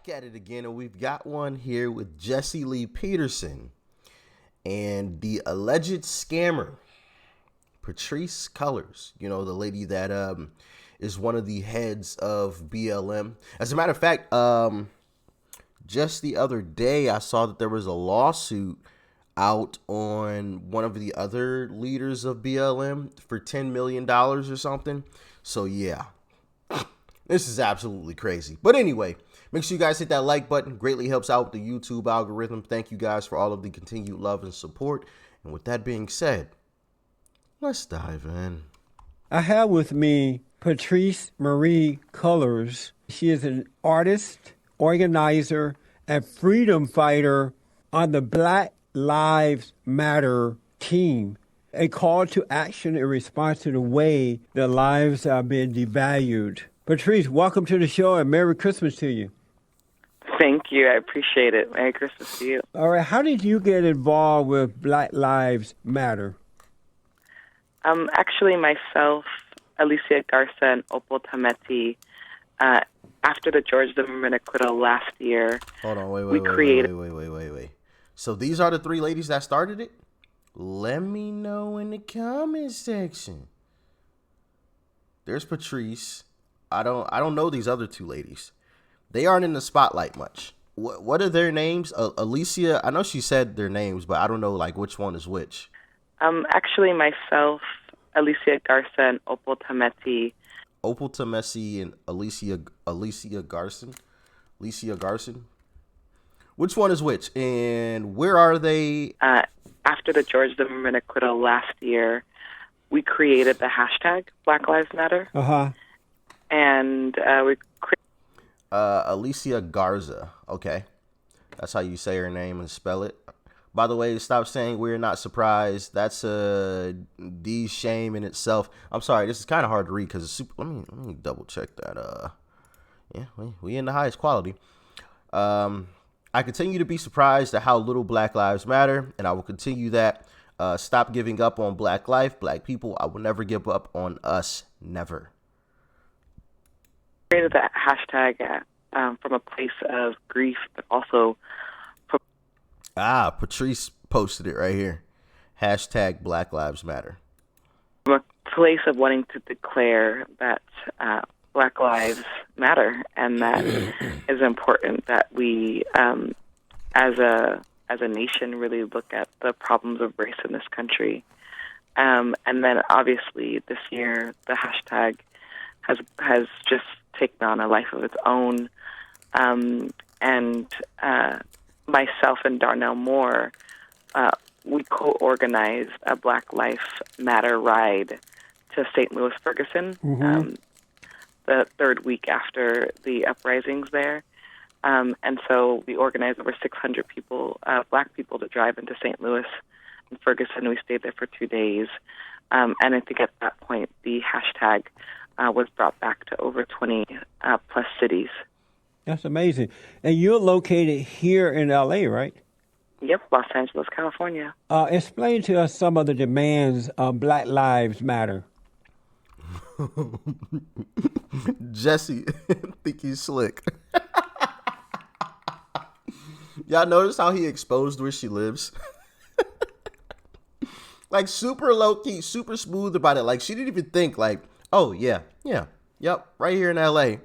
back at it again, and we've got one here with Jesse Lee Peterson and the alleged scammer, Patrisse Cullors. You know, the lady that is one of the heads of BLM. As a matter of fact, just the other day, I saw that there was a lawsuit out on one of the other leaders of BLM for $10 million or something. So yeah, this is absolutely crazy. But anyway, make sure you guys hit that like button. Greatly helps out the YouTube algorithm. Thank you guys for all of the continued love and support. And with that being said, let's dive in. I have with me Patrisse Marie Cullors. She is an artist, organizer, and freedom fighter on the Black Lives Matter team. A call to action in response to the way their lives are being devalued. Patrisse, welcome to the show and Merry Christmas to you. Thank you. I appreciate it. Merry Christmas to you. All right. How did you get involved with Black Lives Matter? Actually, myself, Alicia Garza, and Opal Tameti, after the George Zimmerman acquittal last year, Hold on, wait. So these are the three ladies that started it? Let me know in the comment section. There's Patrisse. I don't know these other two ladies. They aren't in the spotlight much. What are their names? Alicia, I know she said their names, but I don't know like which one is which. Actually, myself, Alicia Garza, and Opal Tameti. Opal Tamesi and Alicia Garson. Which one is which? And where are they? After the George Zimmerman acquittal last year, we created the hashtag Black Lives Matter. And we Alicia Garza. Okay. That's how you say her name and spell it. By the way, stop saying we're not surprised. That's a D shame in itself. I'm sorry, this is kind of hard to read because it's super. Let me double check that. Yeah, we in the highest quality. I continue to be surprised at how little Black Lives Matter, and I will continue that. Stop giving up on Black life, Black people. I will never give up on us. Never. Created that hashtag from a place of grief, but also Patrisse posted it right here. Hashtag Black Lives Matter. from a place of wanting to declare that Black lives matter, and that is important that we, as a nation, really look at the problems of race in this country. And then, obviously, this year the hashtag has just taken on a life of its own. And myself and Darnell Moore, we co-organized a Black Lives Matter ride to St. Louis Ferguson. The third week after the uprisings there. And so we organized over 600 people, Black people, to drive into St. Louis and Ferguson. We stayed there for 2 days. And I think at that point, the hashtag was brought back to over 20 plus cities. That's amazing. And you're located here in L.A., right? Yep, Los Angeles, California. Explain to us some of the demands of Black Lives Matter. Jesse, think he's slick. Y'all notice how he exposed where she lives? Like super low key, super smooth about it. Like she didn't even think like, oh yep, right here in LA.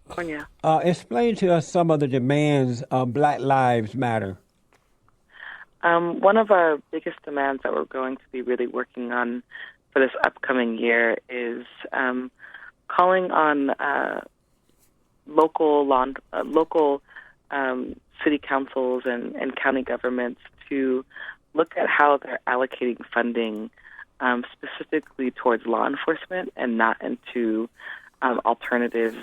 California. Explain to us some of the demands of Black Lives Matter. One of our biggest demands that we're going to be really working on for this upcoming year is calling on local city councils and county governments to look at how they're allocating funding specifically towards law enforcement and not into alternatives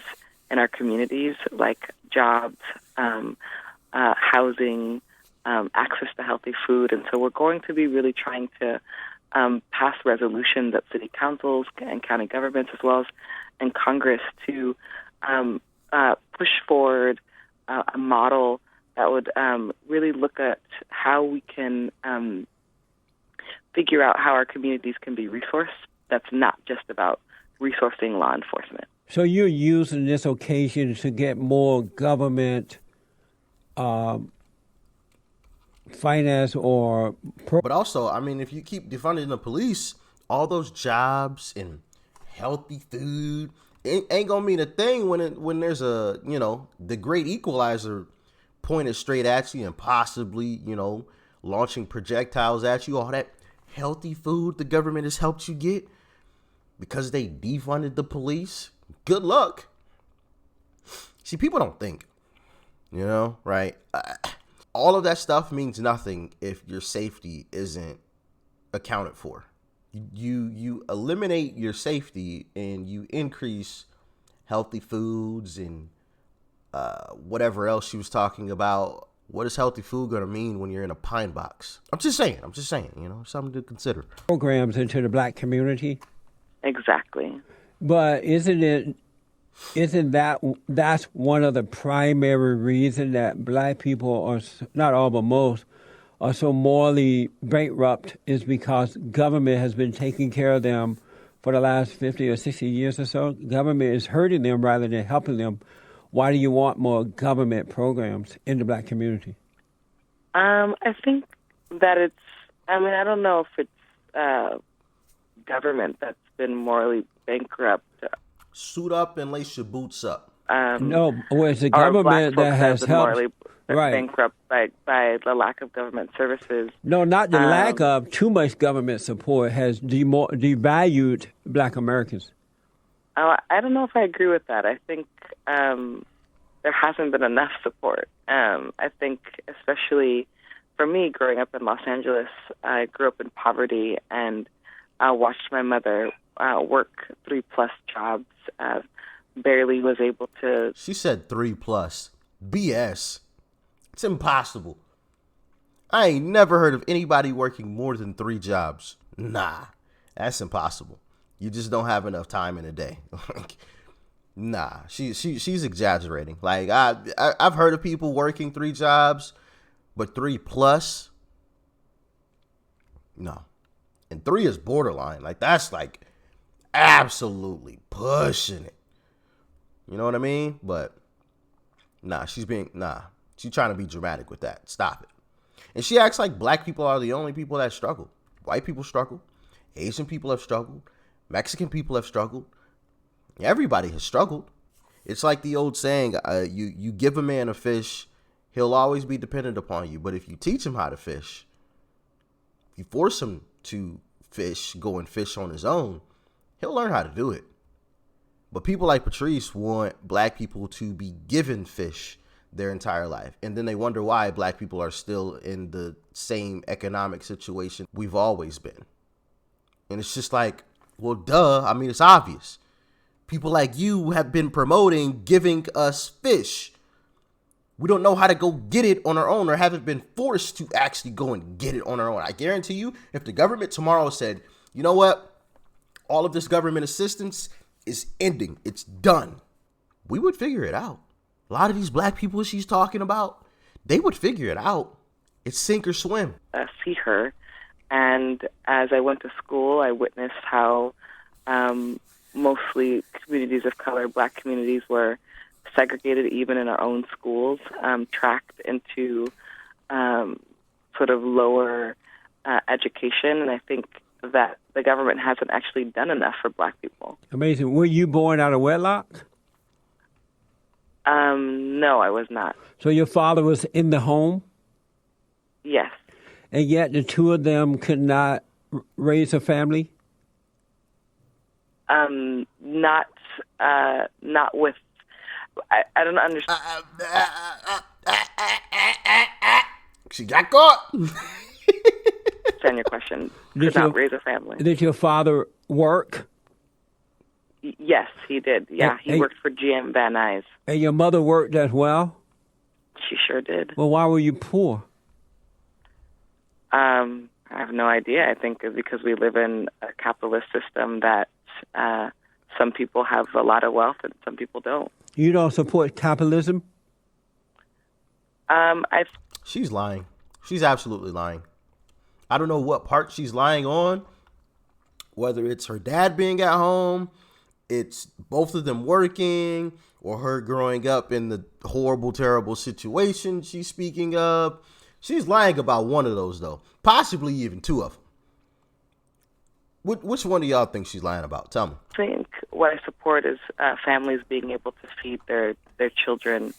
in our communities like jobs, housing, access to healthy food. And so we're going to be really trying to pass resolutions at city councils and county governments as well as in Congress to push forward a model that would really look at how we can figure out how our communities can be resourced. That's not just about resourcing law enforcement. So you're using this occasion to get more government finance or But also, I mean, if you keep defunding the police, all those jobs and healthy food ain't gonna mean a thing when there's a, the great equalizer pointed straight at you and possibly, launching projectiles at you. All that healthy food the government has helped you get because they defunded the police. Good luck. See, people don't think, right? All of that stuff means nothing if your safety isn't accounted for. You eliminate your safety and you increase healthy foods and whatever else she was talking about. What is healthy food going to mean when you're in a pine box? I'm just saying, something to consider. programs into the black community. Exactly. But isn't that's one of the primary reasons that black people are, not all but most, are so morally bankrupt, is because government has been taking care of them for the last 50 or 60 years or so. Government is hurting them rather than helping them. Why do you want more government programs in the black community? I think that I don't know if it's government that's been morally bankrupt. Suit up and lace your boots up. No, it's the Our government black that folks has have been helped. morally Right. bankrupt by the lack of government services. No, not the lack of too much government support has devalued black Americans. I don't know if I agree with that. I think there hasn't been enough support. I think, especially for me, growing up in Los Angeles, I grew up in poverty and watched my mother work 3+ jobs. Barely was able to. She said 3+. BS. It's impossible. I ain't never heard of anybody working more than 3 jobs. Nah, that's impossible. You just don't have enough time in a day. Nah, she's exaggerating. Like I've heard of people working 3 jobs, but 3+, no. And 3 is borderline. Like that's like absolutely pushing it. You know what I mean? But she's trying to be dramatic with that. Stop it. And she acts like black people are the only people that struggle. White people struggle. Asian people have struggled. Mexican people have struggled. Everybody has struggled. It's like the old saying, you give a man a fish, he'll always be dependent upon you. But if you teach him how to fish, if you force him to go and fish on his own, he'll learn how to do it. But people like Patrisse want black people to be given fish their entire life. And then they wonder why black people are still in the same economic situation we've always been. And it's just like, well, duh. I mean, it's obvious. People like you have been promoting giving us fish. We don't know how to go get it on our own or haven't been forced to actually go and get it on our own. I guarantee you, if the government tomorrow said, you know what, all of this government assistance is ending, it's done, we would figure it out. A lot of these black people she's talking about, they would figure it out. It's sink or swim. See her. And as I went to school, I witnessed how mostly communities of color, black communities, were segregated even in our own schools, tracked into sort of lower education. And I think that the government hasn't actually done enough for black people. Amazing. Were you born out of wedlock? No, I was not. So your father was in the home? Yes. And yet the two of them could not raise a family? Not with. I don't understand. She got caught. Understand your question. Could not raise a family. Did your father work? Yes, he did. Yeah, he worked for GM Van Nuys. And your mother worked as well? She sure did. Well, why were you poor? I have no idea. I think because we live in a capitalist system that some people have a lot of wealth and some people don't. You don't support capitalism? She's lying. She's absolutely lying. I don't know what part she's lying on, whether it's her dad being at home, it's both of them working or her growing up in the horrible, terrible situation she's speaking of. She's lying about one of those, though. Possibly even two of them. Which one do y'all think she's lying about? Tell me. I think what I support is families being able to feed their children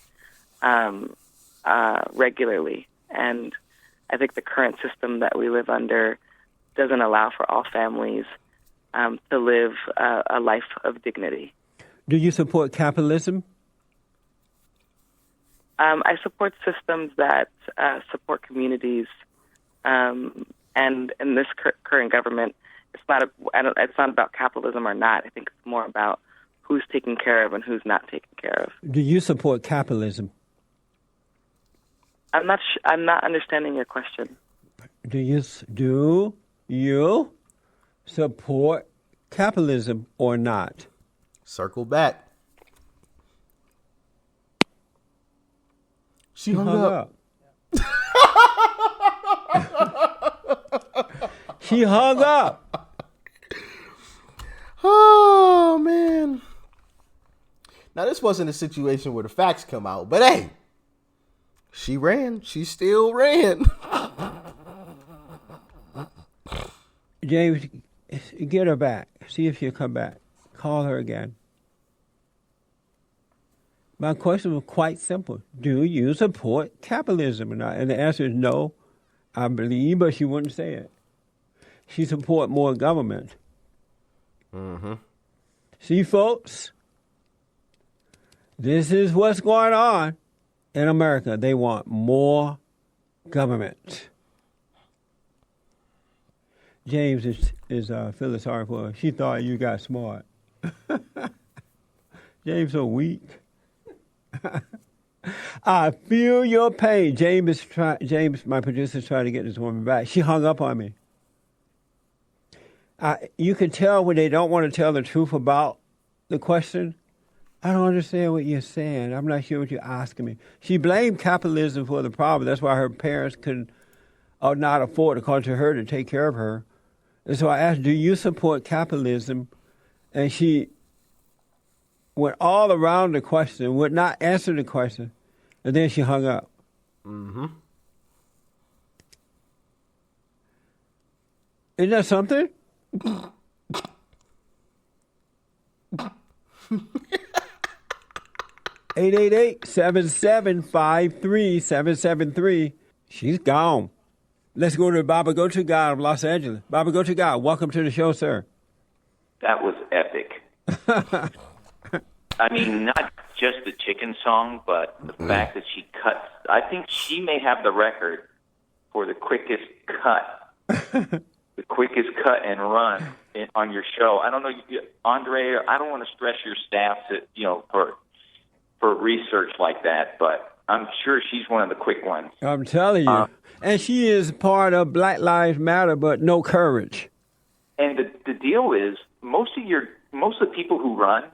regularly. And I think the current system that we live under doesn't allow for all families to live a life of dignity. Do you support capitalism? I support systems that support communities, and in this current government, it's not about capitalism or not. I think it's more about who's taken care of and who's not taken care of. Do you support capitalism? I'm not understanding your question. Do you support capitalism or not? Circle back. She hung up. She hung up. Oh, man. Now, this wasn't a situation where the facts come out, but hey, she ran. She still ran. James, get her back. See if she'll come back. Call her again. My question was quite simple. Do you support capitalism or not? And the answer is no, I believe, but she wouldn't say it. She support more government. Mm-hmm. See, folks, this is what's going on in America. They want more government. James is feeling sorry for her. She thought you got smart. James so weak. I feel your pain. James, my producer, is trying to get this woman back. She hung up on me. You can tell when they don't want to tell the truth about the question. I don't understand what you're saying. I'm not sure what you're asking me. She blamed capitalism for the problem. That's why her parents could not afford to come to her to take care of her. And so I asked, do you support capitalism? And she went all around the question, would not answer the question, and then she hung up. Mm-hmm. Isn't that something? 888-7753-773. She's gone. Let's go to Baba Go To God of Los Angeles. Baba Go To God, welcome to the show, sir. That was epic. I mean, not just the chicken song, but the fact that she cuts. I think she may have the record for the quickest cut. The quickest cut and run on your show. I don't know, Andre, I don't want to stress your staff for research like that, but I'm sure she's one of the quick ones. I'm telling you. And she is part of Black Lives Matter, but no courage. And the deal is, most of the people who run,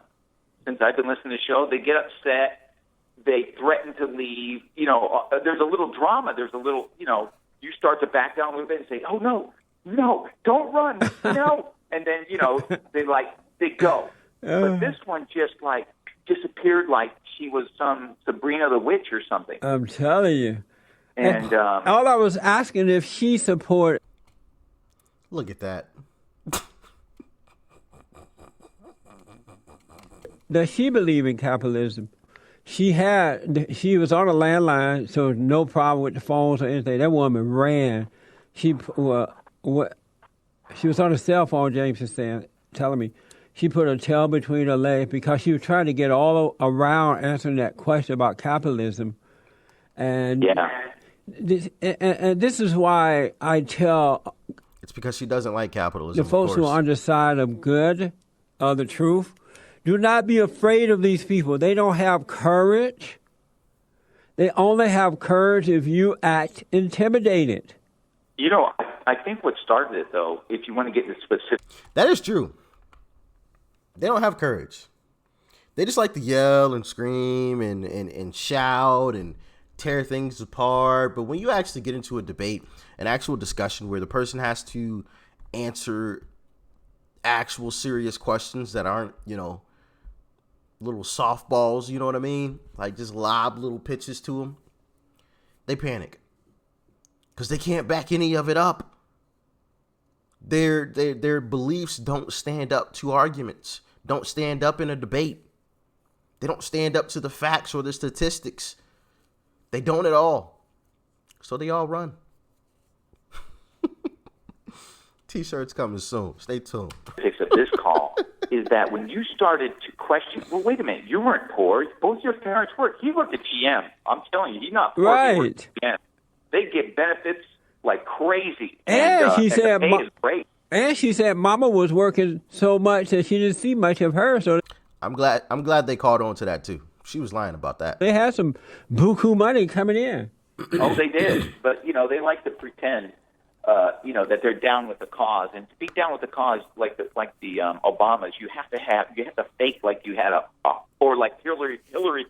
since I've been listening to the show, they get upset, they threaten to leave. There's a little drama. There's a little, you start to back down a little bit and say, oh, no, don't run, no. And then, they go. But this one just, disappeared like she was some Sabrina the Witch or something. I'm telling you. And all I was asking if she supported. Look at that. Does she believe in capitalism? She was on a landline, so no problem with the phones or anything. That woman ran. She was on a cell phone, James is telling me. She put her tail between her legs because she was trying to get all around answering that question about capitalism. And this is why I tell... It's because she doesn't like capitalism, the folks who are on the side of good, of the truth, do not be afraid of these people. They don't have courage. They only have courage if you act intimidated. I think what started it, though, if you want to get into specific... That is true. They don't have courage. They just like to yell and scream and shout and tear things apart. But when you actually get into a debate, an actual discussion where the person has to answer actual serious questions that aren't, little softballs, you know what I mean? Like just lob little pitches to them. They panic because they can't back any of it up. Their beliefs don't stand up to arguments, don't stand up in a debate. They don't stand up to the facts or the statistics. They don't at all. So they all run. T-shirts coming soon. Stay tuned. Of this call is that when you started to question, well, wait a minute, you weren't poor. Both your parents worked. He worked at GM. I'm telling you, he's not poor. Right. He worked at GM. They get benefits like crazy. And she said, the pay is great. And she said, Mama was working so much that she didn't see much of her. So I'm glad they called on to that too. She was lying about that. they had some buku money coming in. Oh, they did. But, they like to pretend, that they're down with the cause. And to be down with the cause, like the Obamas, you have to fake like you had or like Hillary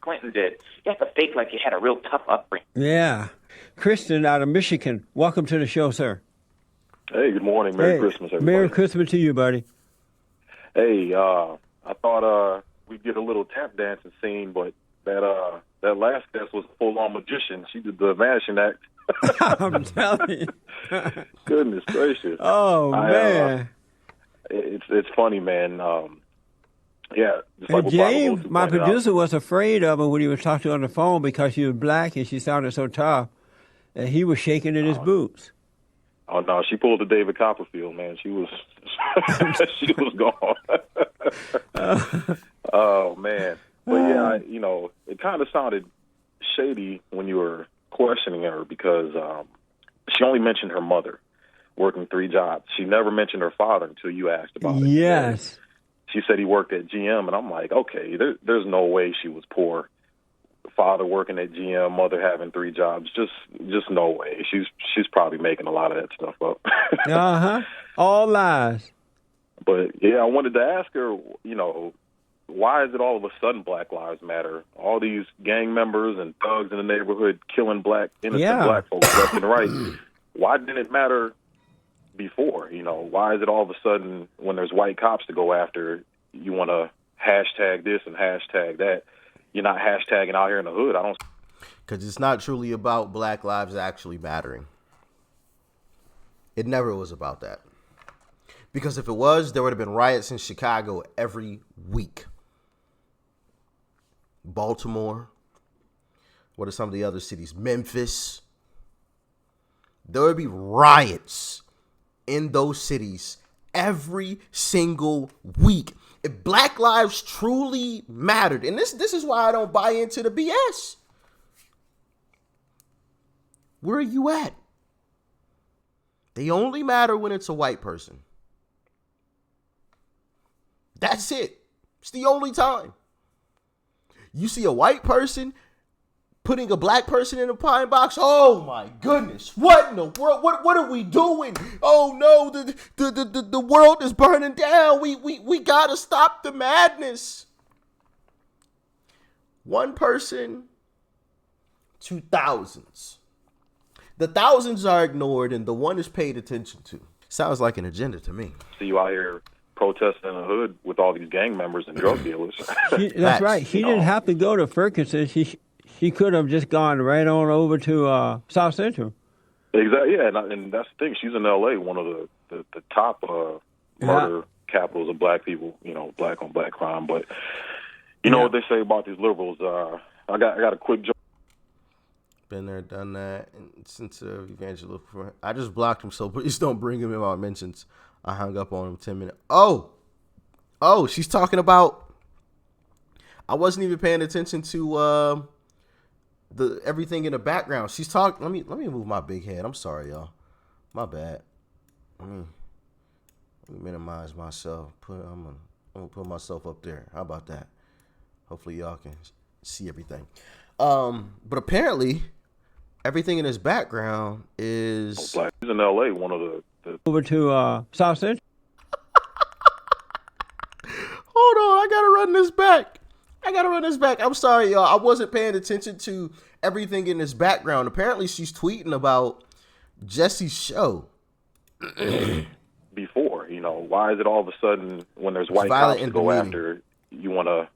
Clinton did. You have to fake like you had a real tough upbringing. Yeah. Kristen out of Michigan. Welcome to the show, sir. Hey, good morning. Merry Christmas, everybody. Merry Christmas to you, buddy. Hey, I thought we'd get a little tap dancing scene, but that last guest was a full-on magician. She did the vanishing act. I'm telling you. Goodness gracious. Oh, man. It's funny, man. Yeah. Just like And what James, Bob my pointed out. producer, was afraid of her when he was talking to her on the phone because she was black and she sounded so tough. And he was shaking in his boots. Oh, no, she pulled the David Copperfield, man. She was she was gone. Oh, man. But, yeah, it kind of sounded shady when you were questioning her because she only mentioned her mother working 3 jobs. She never mentioned her father until you asked about it. Yes. She said he worked at GM, and I'm like, okay, there's no way she was poor. Father working at GM, mother having 3 jobs, just no way. She's probably making a lot of that stuff up. Uh-huh. All lies. But, yeah, I wanted to ask her, why is it all of a sudden Black Lives Matter? All these gang members and thugs in the neighborhood killing innocent black folks left and right. Why didn't it matter before? Why is it all of a sudden when there's white cops to go after, you want to hashtag this and hashtag that? You're not hashtagging out here in the hood. I don't. Because it's not truly about Black lives actually mattering. It never was about that. Because if it was, there would have been riots in Chicago every week. Baltimore. What are some of the other cities? Memphis. There would be riots in those cities every single week. If Black lives truly mattered, and this is why I don't buy into the BS. Where are you at? They only matter when it's a white person. That's it. It's the only time. You see a white person putting a black person in a pine box. Oh my goodness. What in the world? What are we doing? Oh no, the world is burning down. We gotta stop the madness. One person to thousands. The thousands are ignored and the one is paid attention to. Sounds like an agenda to me. See you out here protesting in the hood with all these gang members and drug dealers. That's right. She didn't have to go to Ferguson. She could have just gone right on over to South Central. Exactly. Yeah, and that's the thing. She's in L.A., one of the top murder capitals of black people. Black on black crime. But you know what they say about these liberals. I got a quick joke. Been there, done that, and since Evangelo, I just blocked him, so please don't bring him in my mentions. I hung up on him 10 minutes. Oh, she's talking about. I wasn't even paying attention to the everything in the background. She's talking. Let me move my big head. I'm sorry, y'all. My bad. Let me minimize myself. I'm gonna put myself up there. How about that? Hopefully y'all can see everything. But apparently, everything in his background is. Black. He's in L.A., one of the Over to South Central. Hold on, I gotta run this back. I'm sorry, y'all. I wasn't paying attention to everything in his background. Apparently, she's tweeting about Jesse's show. Before, why is it all of a sudden when there's white cops to go after, you want to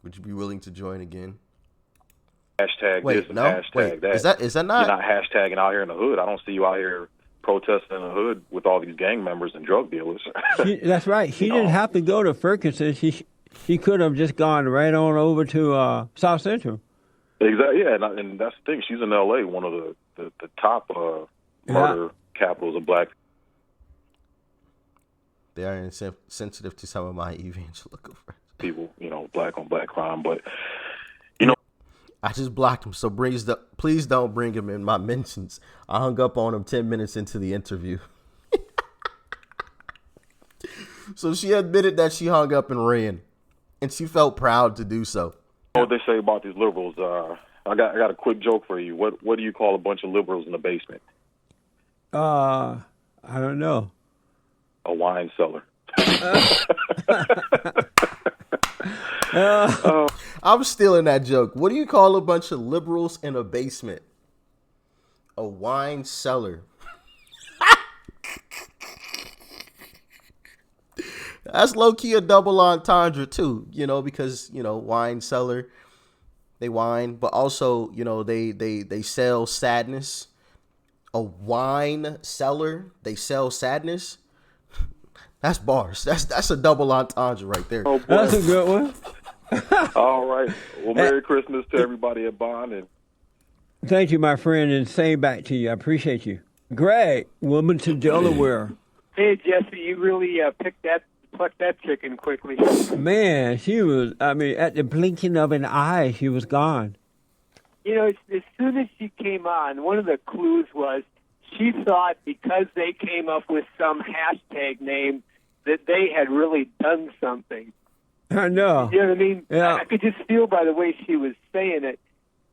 Would you be willing to join again? Hashtag Wait, this and no? hashtag Wait, that. is that not? You're not hashtagging out here in the hood. I don't see you out here protesting in the hood with all these gang members and drug dealers. That's right. She didn't have to go to Ferguson. She could have just gone right on over to South Central. Exactly. Yeah, and that's the thing. She's in L.A., one of the top murder capitals of black. They are insensitive to some of my evangelical friends. People, black on black crime, but I just blocked him, so please don't bring him in my mentions. I hung up on him 10 minutes into the interview. So she admitted that she hung up and ran, and she felt proud to do so. What they say about these liberals? I got a quick joke for you. What do you call a bunch of liberals in the basement? I don't know. A wine cellar. I'm stealing that joke. What do you call a bunch of liberals in a basement? A wine cellar. That's low-key a double entendre too, because, wine cellar, they wine, but also, they sell sadness. A wine cellar, they sell sadness. That's bars. That's a double entendre right there. Oh, boy. That's a good one. All right. Well, Merry Christmas to everybody at Bond. And Thank you, my friend, and same back to you. I appreciate you. Greg, Wilmington, Delaware. Hey, Jesse, you really plucked that chicken quickly. Man, she was, at the blinking of an eye, she was gone. As soon as she came on, one of the clues was she thought because they came up with some hashtag name that they had really done something. I know. You know what I mean? Yeah. I could just feel by the way she was saying it.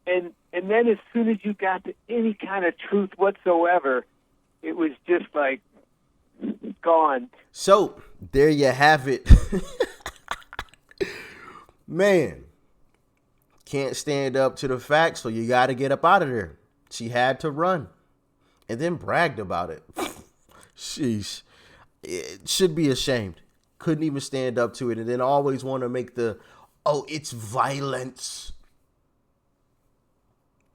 And then as soon as you got to any kind of truth whatsoever, it was just like gone. So there you have it. Man, can't stand up to the facts, so you got to get up out of there. She had to run and then bragged about it. Sheesh. It should be ashamed. Couldn't even stand up to it, and then always want to make it's violence.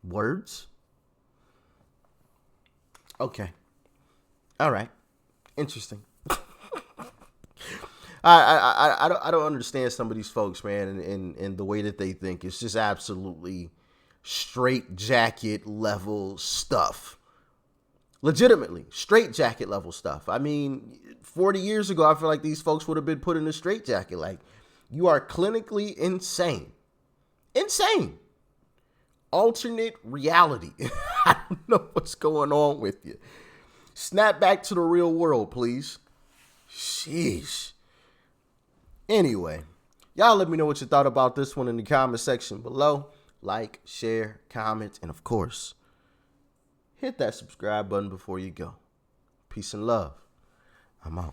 Words? Okay. All right. Interesting. I don't understand some of these folks, man, and the way that they think. It's just absolutely straight jacket level stuff. Legitimately, straight jacket level stuff. 40 years ago, I feel like these folks would have been put in a straight jacket. Like, you are clinically insane. Insane. Alternate reality. I don't know what's going on with you. Snap back to the real world, please. Sheesh. Anyway, y'all let me know what you thought about this one in the comment section below. Like, share, comment, and of course, hit that subscribe button before you go. Peace and love. I'm out.